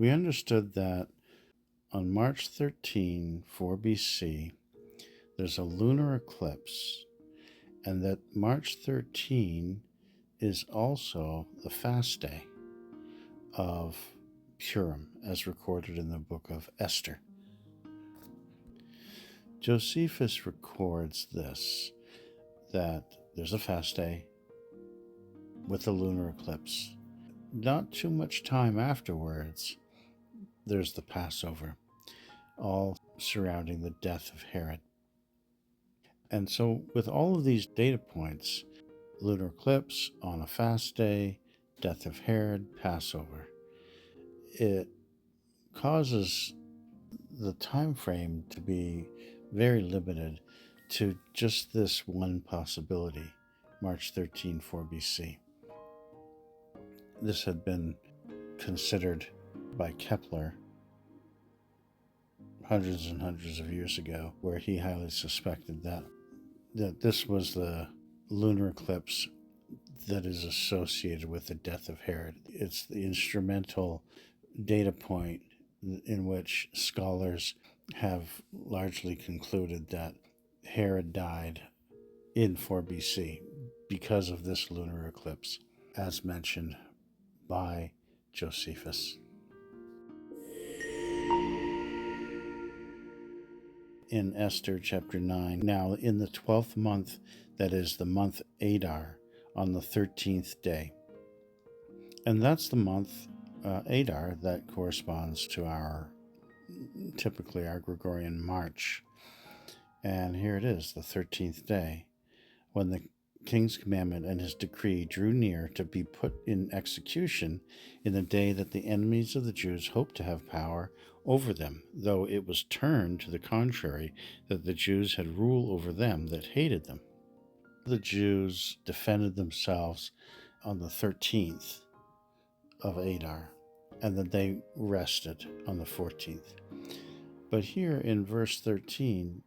We understood that on March 13, 4 BC, there's a lunar eclipse, and that March 13 is also the fast day of Purim, as recorded in the book of Esther. Josephus records this, that there's a fast day with a lunar eclipse. Not too much time afterwards, there's the Passover, all surrounding the death of Herod. And so with all of these data points, lunar eclipse on a fast day, death of Herod, Passover, it causes the time frame to be very limited to just this one possibility, March 13, 4 BC. This had been considered by Kepler hundreds and hundreds of years ago, where he highly suspected that this was the lunar eclipse that is associated with the death of Herod. It's the instrumental data point in which scholars have largely concluded that Herod died in 4 BC because of this lunar eclipse, as mentioned by Josephus. In Esther chapter 9, now in the 12th month, that is the month Adar, on the 13th day. And that's the month Adar that corresponds to typically our Gregorian March. And here it is, the 13th day, when the king's commandment and his decree drew near to be put in execution in the day that the enemies of the Jews hoped to have power over them, though it was turned to the contrary, that the Jews had rule over them that hated them. The Jews defended themselves on the 13th of Adar, and then they rested on the 14th. But here in verse 13,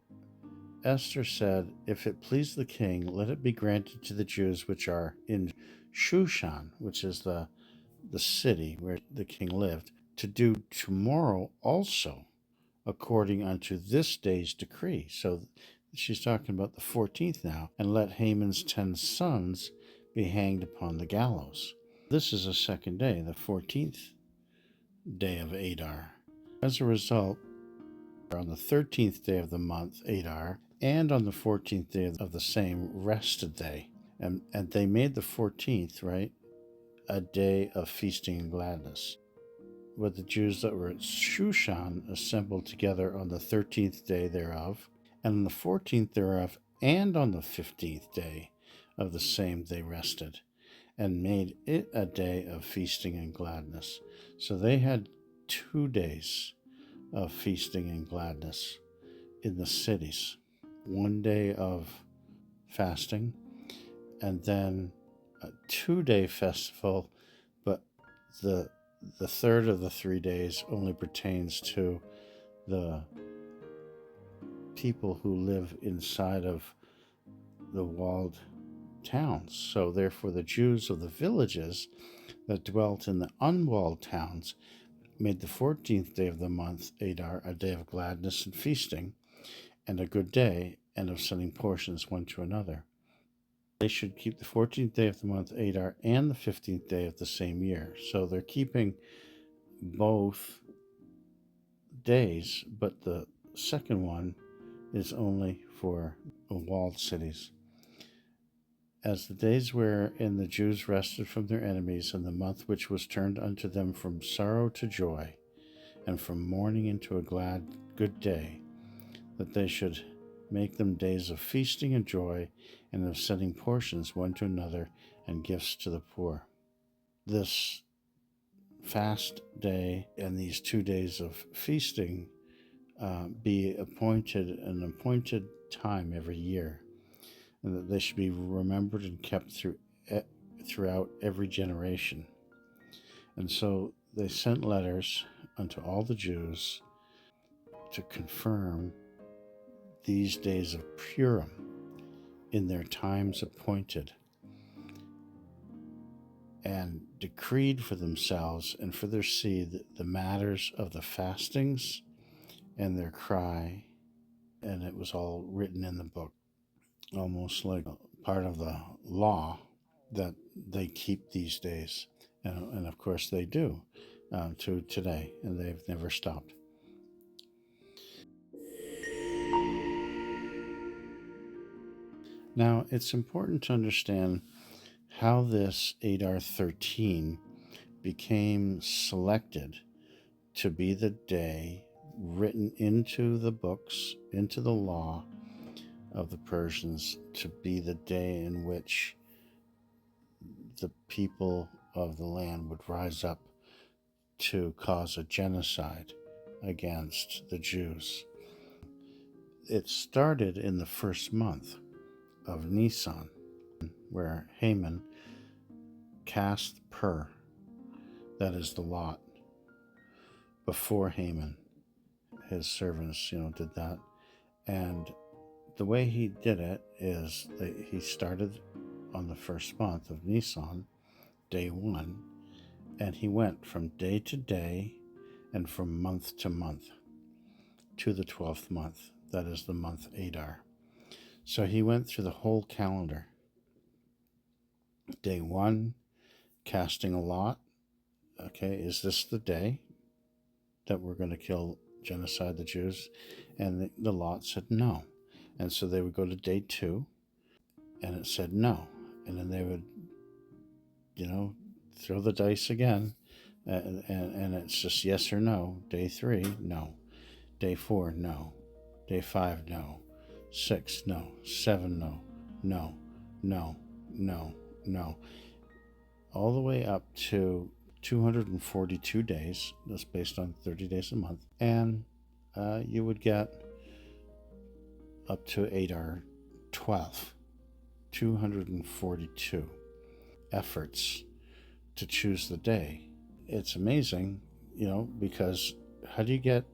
Esther said, "If it please the king, let it be granted to the Jews which are in Shushan," which is the city where the king lived, "to do tomorrow also according unto this day's decree." So she's talking about the 14th now. "And let Haman's 10 sons be hanged upon the gallows." This is a second day, the 14th day of Adar. As a result, on the 13th day of the month Adar, and on the 14th day of the same rested they. And they made the 14th, right, a day of feasting and gladness. But the Jews that were at Shushan assembled together on the 13th day thereof, and on the 14th thereof, and on the 15th day of the same they rested, and made it a day of feasting and gladness. So they had 2 days of feasting and gladness in the cities. 1 day of fasting, and then a 2-day festival, but the third of the 3 days only pertains to the people who live inside of the walled towns. So therefore the Jews of the villages that dwelt in the unwalled towns made the 14th day of the month Adar a day of gladness and feasting, and a good day, and of sending portions one to another. They should keep the 14th day of the month Adar and the 15th day of the same year. So they're keeping both days, but the second one is only for the walled cities. As the days wherein the Jews rested from their enemies, and the month which was turned unto them from sorrow to joy, and from mourning into a glad good day, that they should make them days of feasting and joy, and of sending portions one to another, and gifts to the poor. This fast day and these 2 days of feasting be an appointed time every year, and that they should be remembered and kept throughout every generation. And so they sent letters unto all the Jews to confirm these days of Purim in their times appointed. and decreed for themselves and for their seed the matters of the fastings and their cry. And it was all written in the book, almost like part of the law that they keep these days. And of course they do to today, and they've never stopped. Now, it's important to understand how this Adar 13 became selected to be the day written into the books, into the law of the Persians, to be the day in which the people of the land would rise up to cause a genocide against the Jews. It started in the first month of Nisan, where Haman cast Pur, that is the lot, before Haman. His servants, did that. And the way he did it is that he started on the first month of Nisan, day 1, and he went from day to day and from month to month to the 12th month. That is the month Adar. So he went through the whole calendar. Day 1, casting a lot. Okay, is this the day that we're going to genocide the Jews? And the lot said no. And so they would go to day 2, and it said no. And then they would, throw the dice again, and it's just yes or no. Day 3, no. Day 4, no. Day 5, no. 6, no. 7, no. No, no, no, no. All the way up to 242 days. That's based on 30 days a month. And you would get up to Adar 12, 242 efforts to choose the day. It's amazing, because how do you get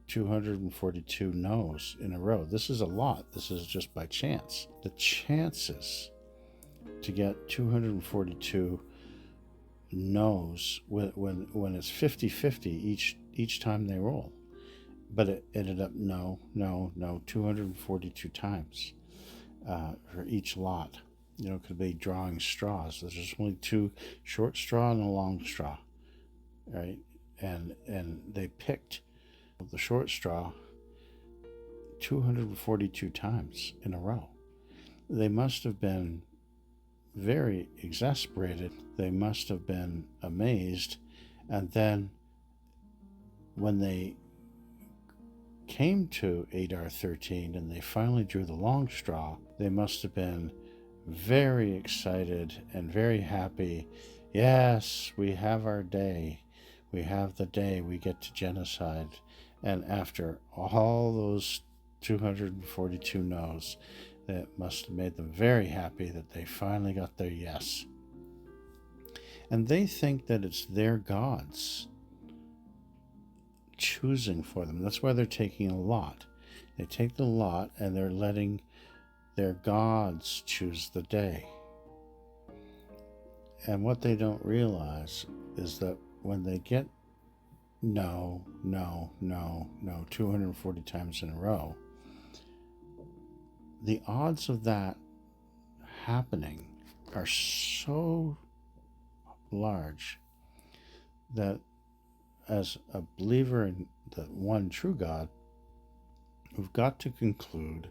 242 no's in a row? This is a lot. This is just by chance. The chances to get 242 no's when it's 50-50 each time they roll. But it ended up no, 242 times for each lot. Could be drawing straws. There's only 2 short straw and a long straw, right? And they picked the short straw 242 times in a row. They must have been very exasperated. They must have been amazed. And then when they came to Adar 13 and they finally drew the long straw, they must have been very excited and very happy. Yes, we have our day. We have the day we get to genocide. And after all those 242 no's, that must have made them very happy that they finally got their yes. And they think that it's their gods choosing for them. That's why they're taking a lot. They take the lot and they're letting their gods choose the day. And what they don't realize is that when they get no 240 times in a row, the odds of that happening are so large that as a believer in the one true God, we've got to conclude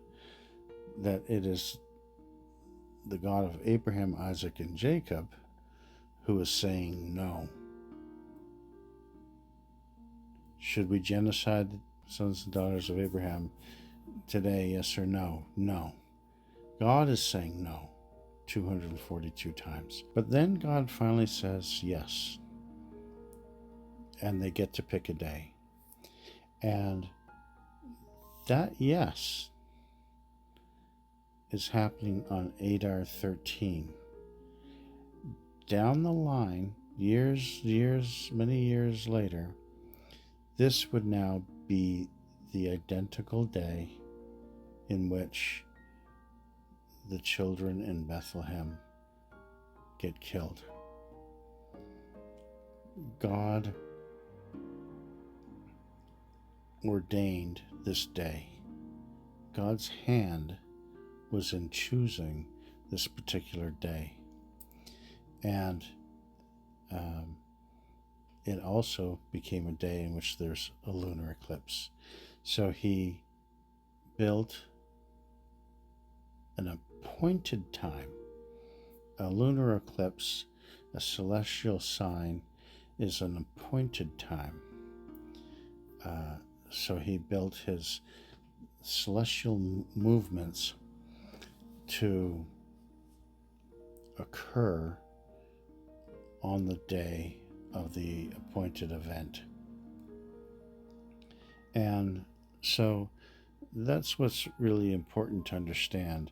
that it is the God of Abraham, Isaac, and Jacob who is saying no. Should we genocide the sons and daughters of Abraham today, yes or no? No. God is saying no 242 times. But then God finally says yes. And they get to pick a day. And that yes is happening on Adar 13. Down the line, many years later, this would now be the identical day in which the children in Bethlehem get killed. God ordained this day. God's hand was in choosing this particular day. And it also became a day in which there's a lunar eclipse. So he built an appointed time. A lunar eclipse, a celestial sign, is an appointed time. So he built his celestial movements to occur on the day of the appointed event. And so that's what's really important to understand,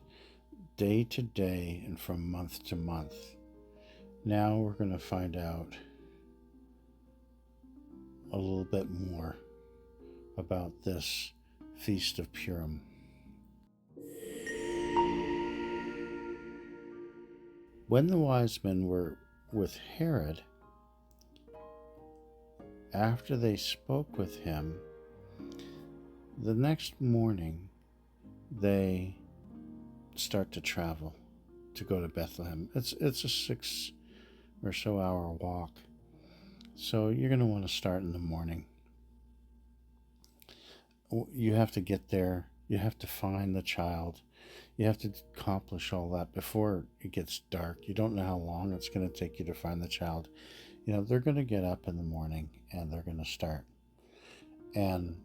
day to day and from month to month. Now we're going to find out a little bit more about this Feast of Purim. When the wise men were with Herod, after they spoke with him, the next morning they start to travel to go to Bethlehem. It's a 6 or so hour walk, so you're going to want to start in the morning. You have to get there, you have to find the child, you have to accomplish all that before it gets dark. You don't know how long it's going to take you to find the child. They're going to get up in the morning and they're going to start, and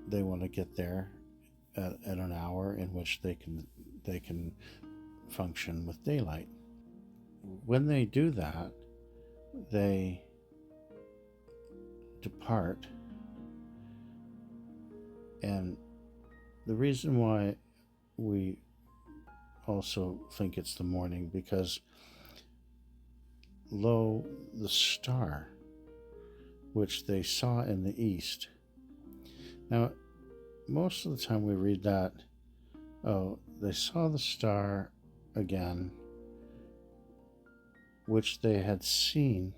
they want to get there at an hour in which they can function with daylight. When they do that, they depart. And the reason why we also think it's the morning, because lo, the star which they saw in the east. Now, most of the time we read that, they saw the star again, which they had seen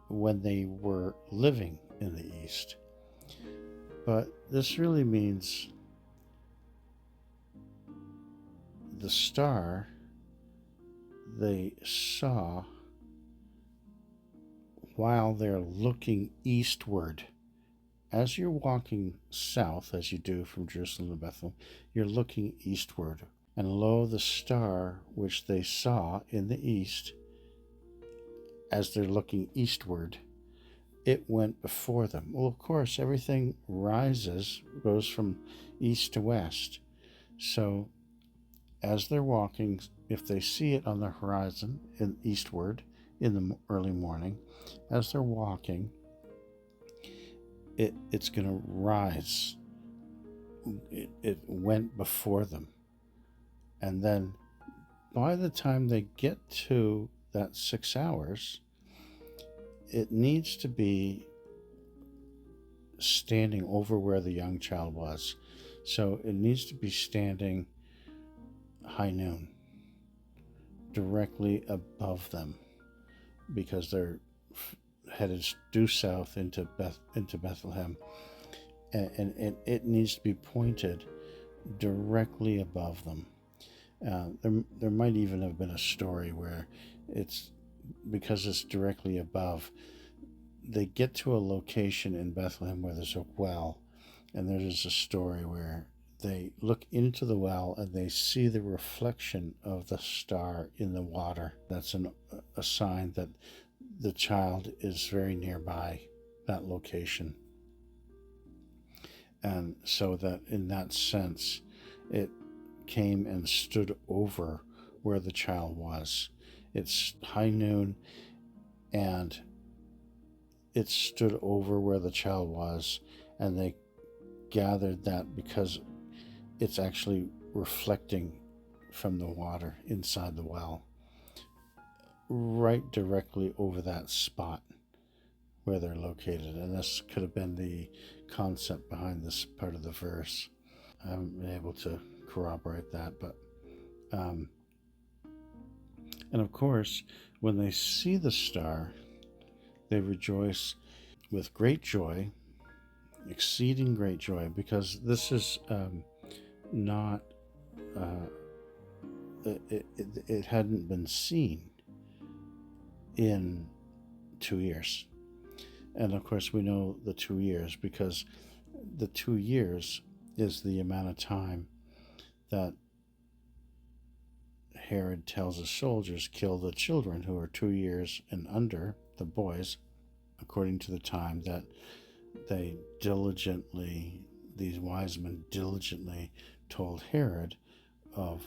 when they were living in the east. But this really means the star they saw while they're looking eastward. As you're walking south, as you do from Jerusalem to Bethlehem, you're looking eastward. And lo, the star which they saw in the east, as they're looking eastward, it went before them. Well, of course, everything goes from east to west. So as they're walking, if they see it on the horizon eastward in the early morning, as they're walking, it's going to rise. It went before them. And then by the time they get to that 6 hours, it needs to be standing over where the young child was. So it needs to be standing high noon, directly above them, because they're headed due south into Bethlehem, and it needs to be pointed directly above them. There might even have been a story where because it's directly above, they get to a location in Bethlehem where there's a well, and there's a story where they look into the well and they see the reflection of the star in the water. That's a sign that the child is very nearby that location. And so that in that sense, it came and stood over where the child was. It's high noon, and it stood over where the child was, and they gathered that because it's actually reflecting from the water inside the well, right directly over that spot where they're located. And this could have been the concept behind this part of the verse. I haven't been able to corroborate that, but And of course, when they see the star, they rejoice with great joy, exceeding great joy, because this is not, it hadn't been seen in 2 years. And of course, we know the 2 years because the 2 years is the amount of time that Herod tells his soldiers kill the children who are 2 years and under, the boys, according to the time that they diligently, these wise men diligently told Herod of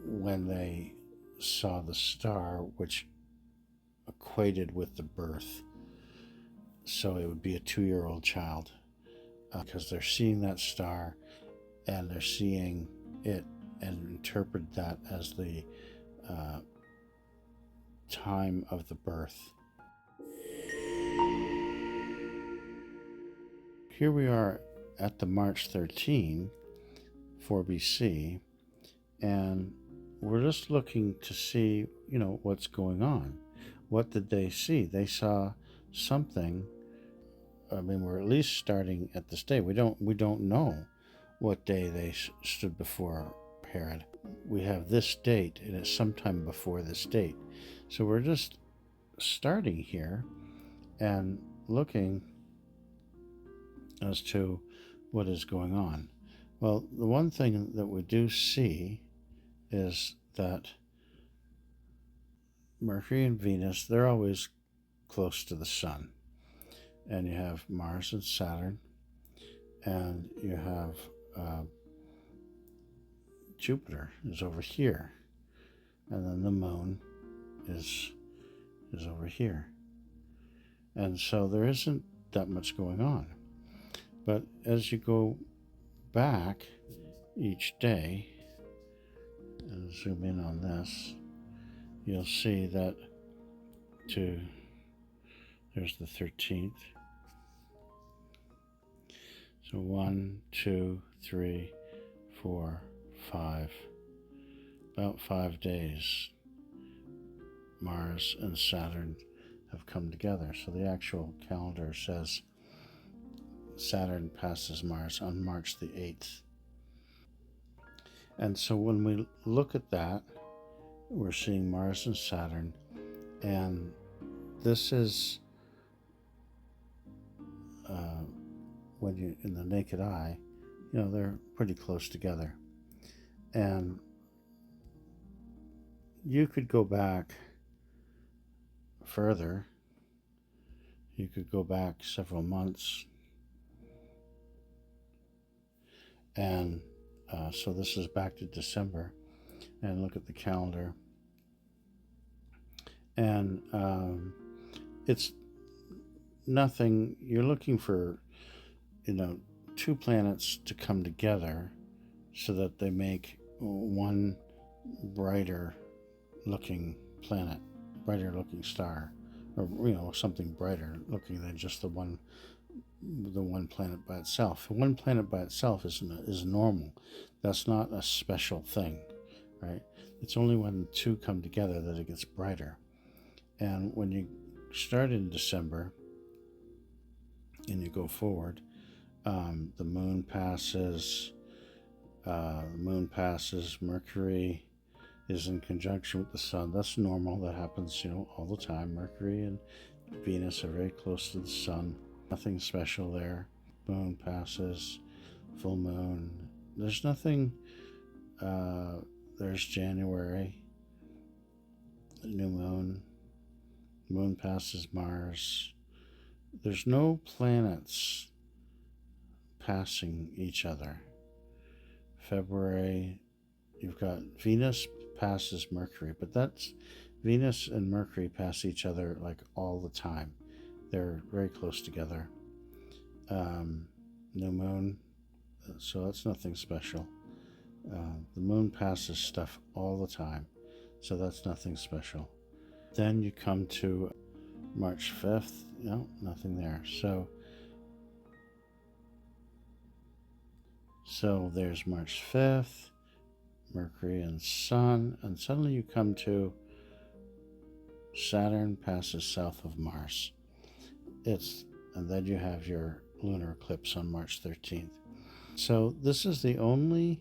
when they saw the star, which equated with the birth. So it would be a 2-year-old child, because they're seeing that star and they're seeing it and interpret that as the time of the birth. Here we are at the March 13, 4 BC, and we're just looking to see, what's going on. What did they see? They saw something. I mean, we're at least starting at this day. We don't know what day they stood before Herod. We have this date, and it's sometime before this date. So we're just starting here and looking as to what is going on. Well, the one thing that we do see is that Mercury and Venus, they're always close to the sun. And you have Mars and Saturn, and you have Jupiter is over here, and then the moon is over here. And so there isn't that much going on. But as you go back each day, and zoom in on this, you'll see that there's the 13th. So 1, 2, 3, 4, 5. About 5 days, Mars and Saturn have come together. So the actual calendar says Saturn passes Mars on March the 8th. And so when we look at that, we're seeing Mars and Saturn, and this is when you, in the naked eye, they're pretty close together. And you could go back further. You could go back several months. And so this is back to December. And look at the calendar. And it's nothing. You're looking for, 2 planets to come together so that they make one brighter looking planet, brighter looking star, or something brighter looking than just the one planet by itself. One planet by itself is normal. That's not a special thing, right? It's only when 2 come together that it gets brighter. And when you start in December and you go forward, the moon passes. Mercury is in conjunction with the sun. That's normal. That happens, all the time. Mercury and Venus are very close to the sun. Nothing special there. Moon passes. Full moon. There's nothing. There's January. New moon. Moon passes Mars. There's no planets passing each other. February, you've got Venus passes Mercury, but that's Venus and Mercury pass each other like all the time. They're very close together. New moon, so that's nothing special. The moon passes stuff all the time, so that's nothing special. Then you come to March 5th, nothing there. So there's March 5th, Mercury and Sun, and suddenly you come to Saturn passes south of Mars. And then you have your lunar eclipse on March 13th. So this is the only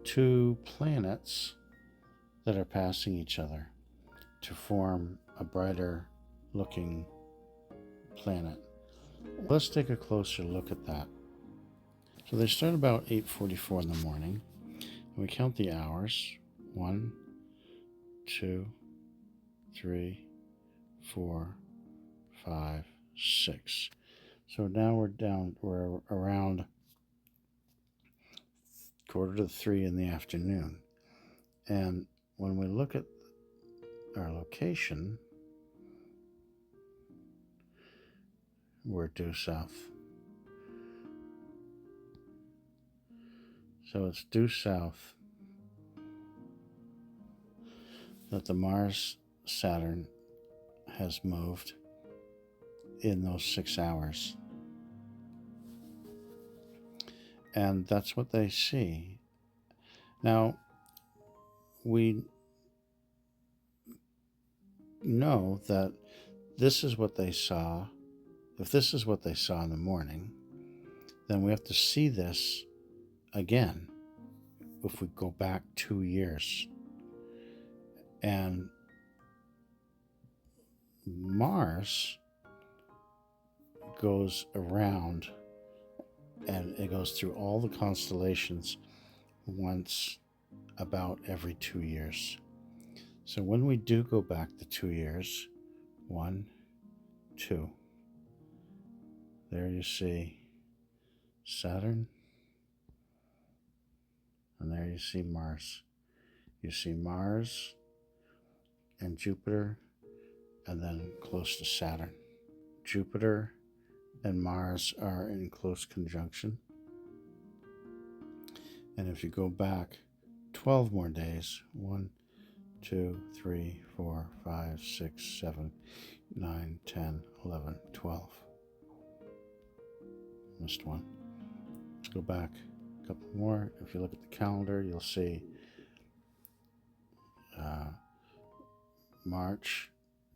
two planets that are passing each other to form a brighter looking planet. Let's take a closer look at that. So they start about 8:44 in the morning. And we count the hours. 1, 2, 3, 4, 5, 6. So now we're around 2:45 in the afternoon. And when we look at our location, we're due south. So it's due south that the Mars-Saturn has moved in those 6 hours. And that's what they see. Now, we know that this is what they saw. If this is what they saw in the morning, then we have to see this again if we go back 2 years. And Mars goes around and it goes through all the constellations once about every 2 years. So when we do go back the 2 years, 1, 2, there you see Saturn, and there you see Mars. You see Mars and Jupiter, and then close to Saturn. Jupiter and Mars are in close conjunction. And if you go back 12 more days, 1, 2, 3, 4, 5, 6, 7, 9, 10, 11, 12. Missed one. Let's go back a couple more. If you look at the calendar, you'll see March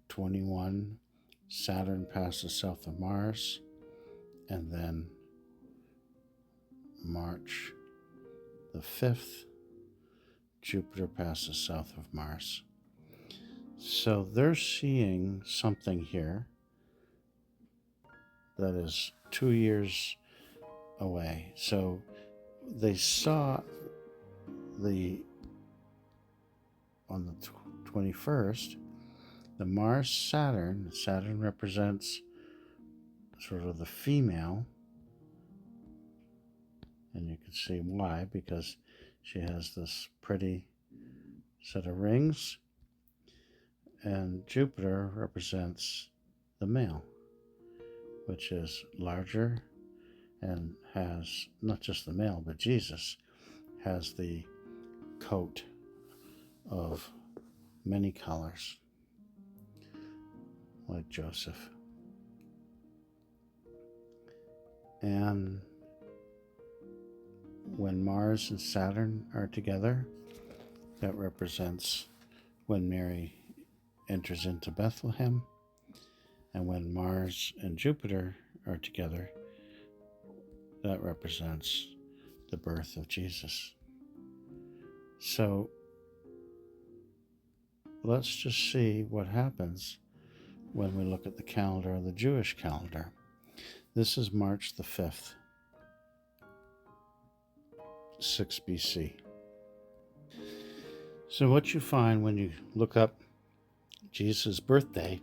21, Saturn passes south of Mars, and then March the 5th, Jupiter passes south of Mars. So they're seeing something here that is 2 years away. So they saw on the 21st, the Mars-Saturn. Saturn represents sort of the female, and you can see why, because she has this pretty set of rings, and Jupiter represents the male, which is larger and has not just the male, but Jesus has the coat of many colors, like Joseph. And when Mars and Saturn are together, that represents when Mary enters into Bethlehem. And when Mars and Jupiter are together, that represents the birth of Jesus. So let's just see what happens when we look at the calendar, the Jewish calendar. This is March the 5th, 6 BC. So what you find when you look up Jesus' birthday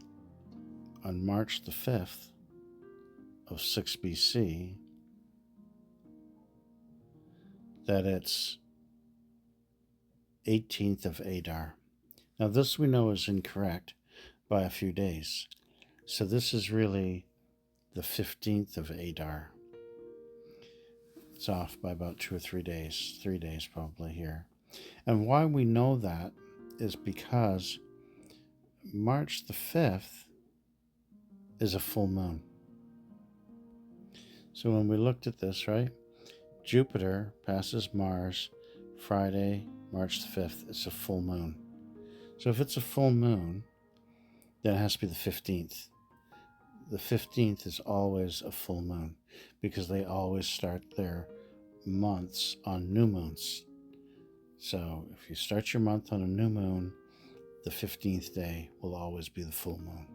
on March the 5th of 6 BC, that it's 18th of Adar. Now this we know is incorrect by a few days. So this is really the 15th of Adar. It's off by about 2 or 3 days, 3 days probably here. And why we know that is because March the 5th is a full moon. So when we looked at this, right, Jupiter passes Mars Friday, March the 5th. It's a full moon. So if it's a full moon, then it has to be the 15th. The 15th is always a full moon because they always start their months on new moons. So if you start your month on a new moon, the 15th day will always be the full moon.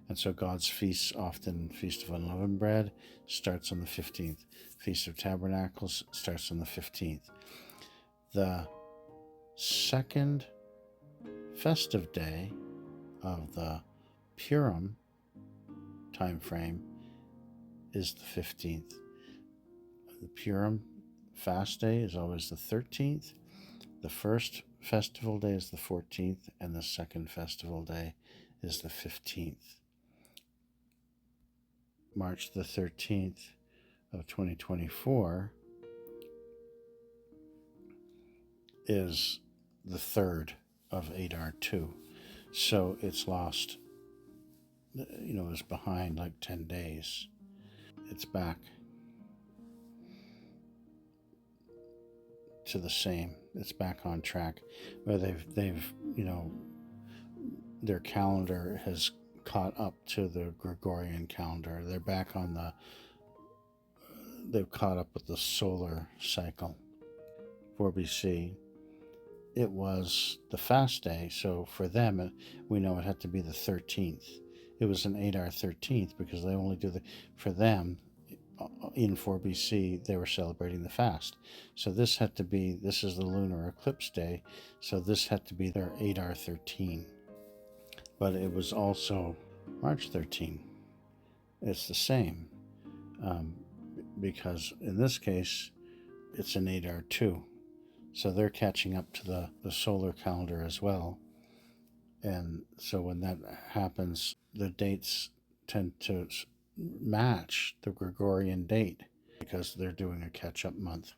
And so God's feasts, often Feast of Unleavened Bread, starts on the 15th. Feast of Tabernacles starts on the 15th. The second festive day of the Purim time frame is the 15th. The Purim fast day is always the 13th. The first festival day is the 14th, and the second festival day is the 15th. March the 13th of 2024 is the third of Adar 2. So it's lost, it's behind like 10 days. It's back to the same. It's back on track. Where they've their calendar has caught up to the Gregorian calendar. They're back on they've caught up with the solar cycle. For BC, it was the fast day, so for them, we know it had to be the 13th. It was an Adar 13th because they only do for them, in 4 BC, they were celebrating the fast. So this is the lunar eclipse day, so this had to be their Adar 13. But it was also March 13. It's the same, because in this case, it's an Adar 2. So they're catching up to the solar calendar as well. And so when that happens, the dates tend to match the Gregorian date because they're doing a catch-up month.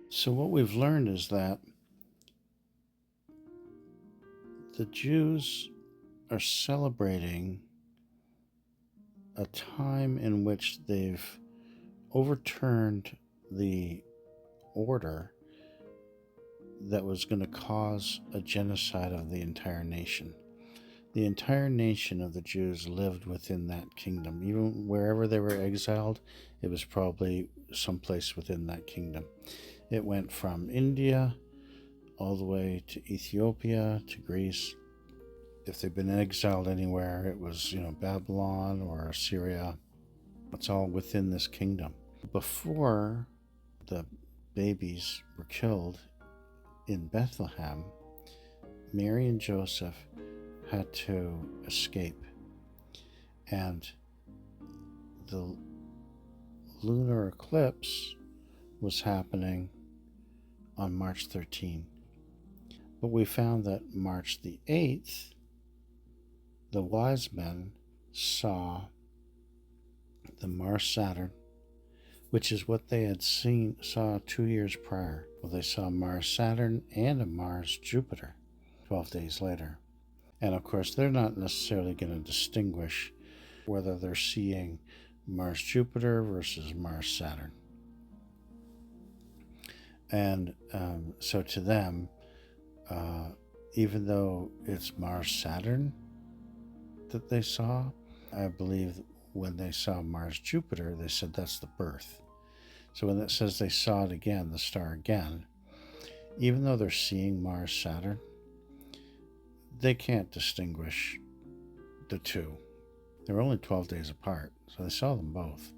So what we've learned is that the Jews are celebrating a time in which they've overturned the order that was going to cause a genocide of the entire nation. The entire nation of the Jews lived within that kingdom. Even wherever they were exiled, it was probably someplace within that kingdom. It went from India all the way to Ethiopia, to Greece. If they've been exiled anywhere, it was, Babylon or Assyria. It's all within this kingdom. Before the babies were killed in Bethlehem, Mary and Joseph had to escape. And the lunar eclipse was happening on March 13. But we found that March the 8th, the wise men saw the Mars-Saturn, which is what they had saw 2 years prior. Well, they saw Mars-Saturn and a Mars-Jupiter 12 days later. And of course, they're not necessarily going to distinguish whether they're seeing Mars-Jupiter versus Mars-Saturn. And so to them, even though it's Mars-Saturn that they saw, I believe when they saw Mars-Jupiter, they said that's the birth. So when it says they saw it again, the star again, even though they're seeing Mars-Saturn, they can't distinguish the two. They're only 12 days apart, so they saw them both.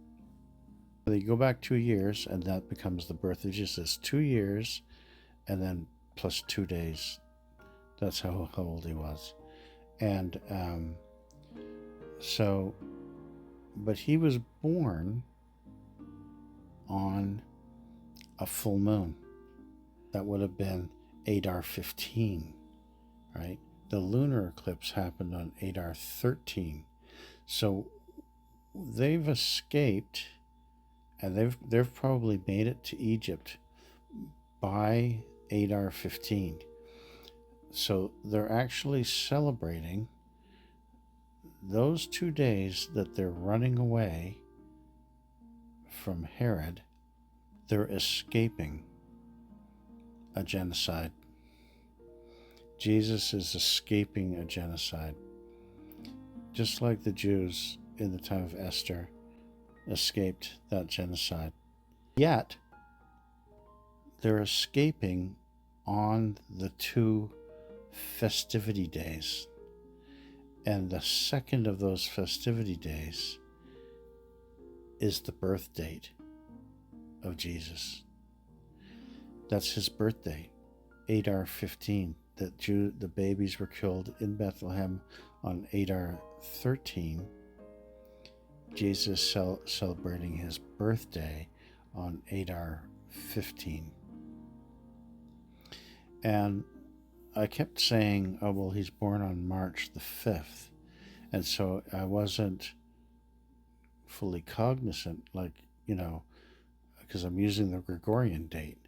They go back 2 years, and that becomes the birth of Jesus. 2 years, and then plus 2 days. That's how old he was. And but he was born on a full moon. That would have been Adar 15, right? The lunar eclipse happened on Adar 13. So they've escaped, and they've probably made it to Egypt by Adar 15. So they're actually celebrating those 2 days that they're running away from Herod. They're escaping a genocide. Jesus is escaping a genocide, just like the Jews in the time of Esther escaped that genocide. Yet, they're escaping on the 2 festivity days. And the second of those festivity days is the birth date of Jesus. That's his birthday, Adar 15. The babies were killed in Bethlehem on Adar 13. Jesus celebrating his birthday on Adar 15. And I kept saying, oh, well, he's born on March the 5th. And so I wasn't fully cognizant, because I'm using the Gregorian date.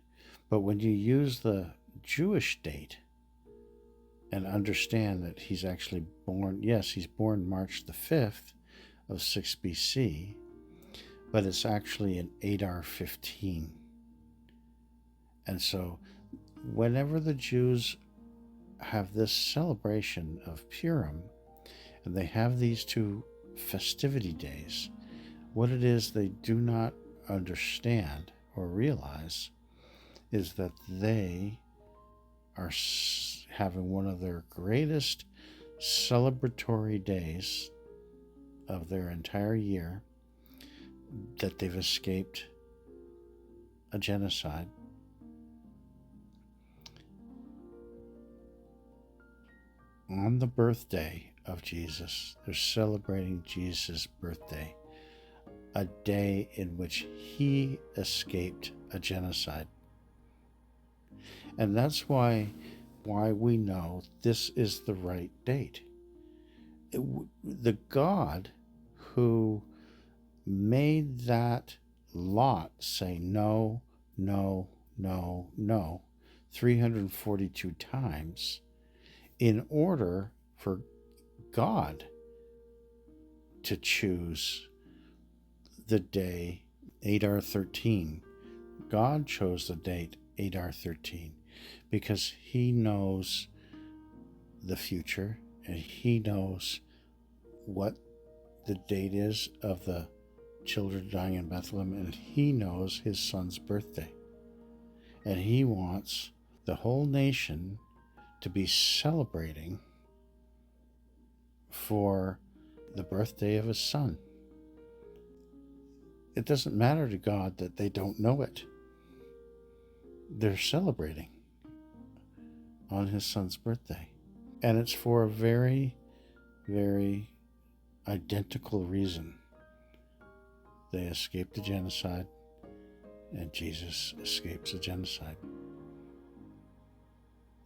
But when you use the Jewish date and understand that he's actually born, yes, he's born March the 5th of 6 BC, but it's actually in Adar 15. And so whenever the Jews have this celebration of Purim, and they have these 2 festivity days, what it is they do not understand or realize is that they are having one of their greatest celebratory days of their entire year, that they've escaped a genocide. On the birthday of Jesus, they're celebrating Jesus' birthday, a day in which he escaped a genocide. And that's why we know this is the right date. The God who made that lot say no, no, no, no, 342 times, in order for God to choose the day Adar 13. God chose the date Adar 13 because he knows the future, and he knows what the date is of the children dying in Bethlehem, and he knows his son's birthday. And he wants the whole nation to be celebrating for the birthday of his son. It doesn't matter to God that they don't know it. They're celebrating on his son's birthday. And it's for a very, very identical reason. They escaped a genocide, and Jesus escapes a genocide.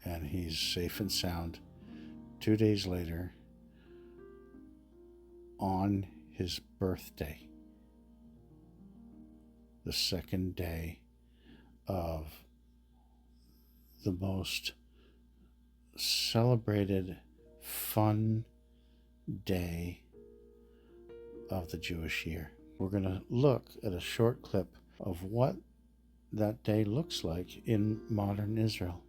And he's safe and sound 2 days later on his birthday, the second day of the most celebrated, fun day of the Jewish year. We're going to look at a short clip of what that day looks like in modern Israel.